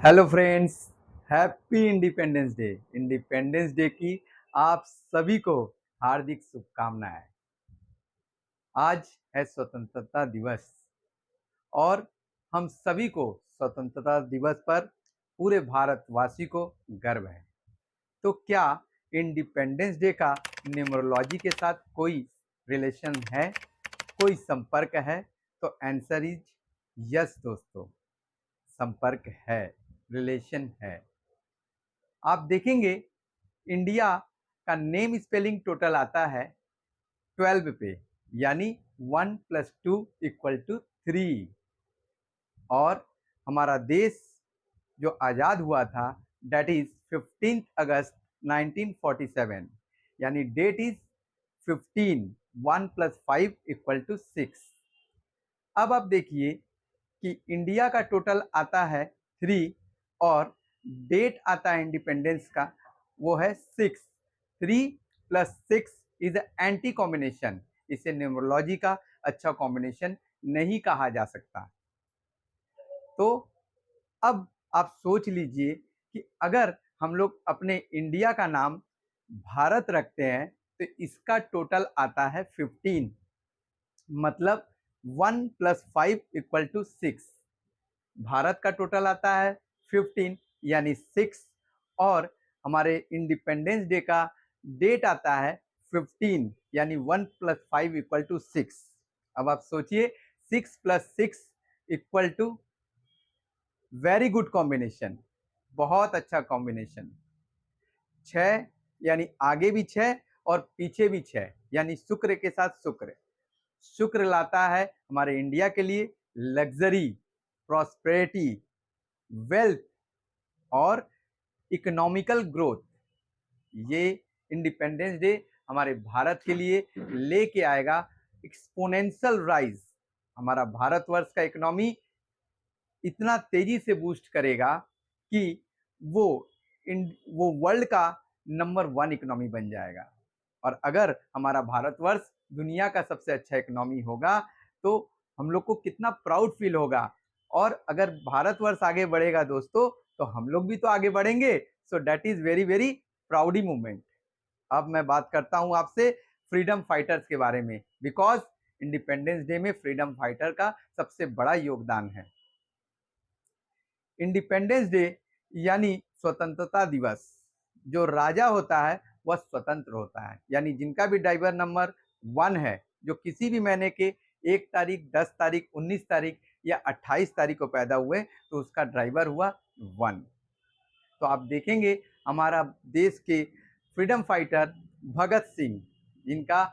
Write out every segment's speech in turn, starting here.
Hello friends, happy independence day. Independence day की आप सभी को हार्दिक शुभकामनाएं। आज है स्वतंत्रता दिवस और हम सभी को स्वतंत्रता दिवस पर पूरे भारतवासी को गर्व है। तो क्या इंडिपेंडेंस डे का न्यूमरोलॉजी के साथ कोई रिलेशन है, कोई संपर्क है? तो आंसर इज यस दोस्तों, संपर्क है, रिलेशन है। आप देखेंगे इंडिया का नेम स्पेलिंग टोटल आता है 12 पे, यानी 1 + 2 = 3। और हमारा देश जो आज़ाद हुआ था डेट इज 15 अगस्त 1947, यानी डेट इज 15, 1 + 5 = 6। अब आप देखिए कि इंडिया का टोटल आता है 3 और डेट आता है इंडिपेंडेंस का, वो है 6। 3 + 6 इज एंटी कॉम्बिनेशन। इसे न्यूमरोलॉजी का अच्छा कॉम्बिनेशन नहीं कहा जा सकता। तो अब आप सोच लीजिए कि अगर हम लोग अपने इंडिया का नाम भारत रखते हैं तो इसका टोटल आता है 15, मतलब 1 + 5 = 6। भारत का टोटल आता है 15 यानी 6 और हमारे इंडिपेंडेंस डे का डेट आता है 15 यानी 1 + 5 = 6। अब आप सोचिए 6 + 6 = वेरी गुड कॉम्बिनेशन, बहुत अच्छा कॉम्बिनेशन। 6 यानी आगे भी 6 और पीछे भी 6, यानी शुक्र के साथ शुक्र। शुक्र लाता है हमारे इंडिया के लिए लग्जरी, प्रॉस्पेरिटी, वेल्थ और इकोनॉमिकल ग्रोथ। ये इंडिपेंडेंस डे हमारे भारत के लिए लेके आएगा एक्सपोनेंशियल राइज। हमारा भारतवर्ष का इकोनॉमी इतना तेजी से बूस्ट करेगा कि वो वो वर्ल्ड का नंबर 1 इकोनॉमी बन जाएगा। और अगर हमारा भारतवर्ष दुनिया का सबसे अच्छा इकोनॉमी होगा तो हम लोग को कितना प्राउड फील होगा। और अगर भारतवर्ष आगे बढ़ेगा दोस्तों तो हम लोग भी तो आगे बढ़ेंगे। So that is very very प्राउडी movement. अब मैं बात करता हूं आपसे फ्रीडम फाइटर्स के बारे में, बिकॉज इंडिपेंडेंस डे में फ्रीडम फाइटर का सबसे बड़ा योगदान है। इंडिपेंडेंस डे यानी स्वतंत्रता दिवस, जो राजा होता है वह स्वतंत्र होता है, यानी जिनका भी ड्राइवर नंबर 1 है, जो किसी भी महीने के 1 तारीख, 10 तारीख, 19 तारीख या 28 तारीख को पैदा हुए तो उसका ड्राइवर हुआ 1। तो आप देखेंगे हमारा देश के फ्रीडम फाइटर भगत सिंह, जिनका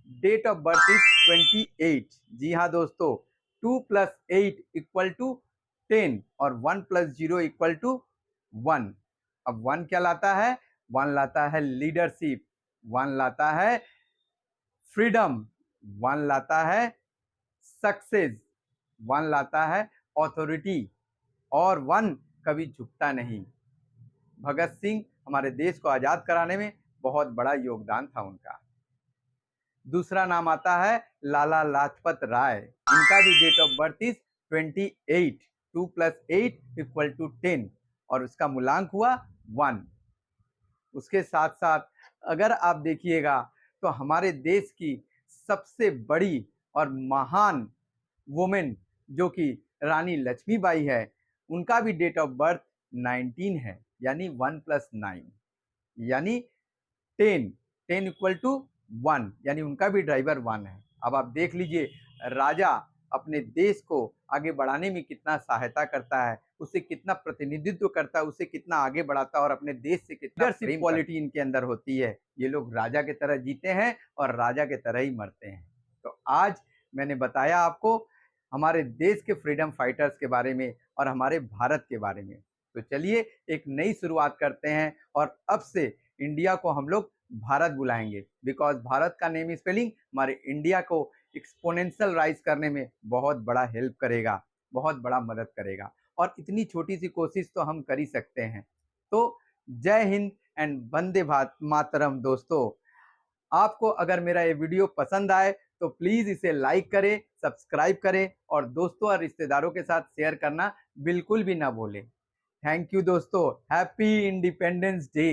डेट ऑफ बर्थ इज 28। जी हाँ दोस्तों, 2 + 8 = 10 और 1 + 0 = 1। अब 1 क्या लाता है? 1 लाता है लीडरशिप, 1 लाता है फ्रीडम, 1 लाता है सक्सेस, 1 लाता है ऑथोरिटी, और 1 कभी झुकता नहीं। भगत सिंह हमारे देश को आजाद कराने में बहुत बड़ा योगदान था उनका। दूसरा नाम आता है लाला लाजपत राय। इनका भी डेट ऑफ बर्थ इज 28। 2 + 8 = 10 और उसका मूलांक हुआ 1। उसके साथ साथ अगर आप देखिएगा तो हमारे देश की सबसे बड़ी और महान वुमेन जो कि रानी लक्ष्मीबाई है, उनका भी डेट ऑफ बर्थ 19 है, यानी 1 + 9 यानी 10। 10 = 1, यानी उनका भी ड्राइवर 1 है। अब आप देख लीजिए राजा अपने देश को आगे बढ़ाने में कितना सहायता करता है, उसे कितना प्रतिनिधित्व करता है, उसे कितना आगे बढ़ाता है और अपने देश से कितना लीडरशिप क्वालिटी इनके अंदर होती है। ये लोग राजा के तरह जीते हैं और राजा के तरह ही मरते हैं। तो आज मैंने बताया आपको हमारे देश के फ्रीडम फाइटर्स के बारे में और हमारे भारत के बारे में। तो चलिए एक नई शुरुआत करते हैं और अब से इंडिया को हम लोग भारत बुलाएंगे, बिकॉज भारत का नेम स्पेलिंग हमारे इंडिया को एक्सपोनेंशियल राइज करने में बहुत बड़ा हेल्प करेगा, बहुत बड़ा मदद करेगा। और इतनी छोटी सी कोशिश तो हम कर ही सकते हैं। तो जय हिंद एंड वंदे मातरम दोस्तों। आपको अगर मेरा ये वीडियो पसंद आए तो प्लीज़ इसे लाइक करें, सब्सक्राइब करें और दोस्तों और रिश्तेदारों के साथ शेयर करना बिल्कुल भी ना भूलें। थैंक यू दोस्तों, हैप्पी इंडिपेंडेंस डे।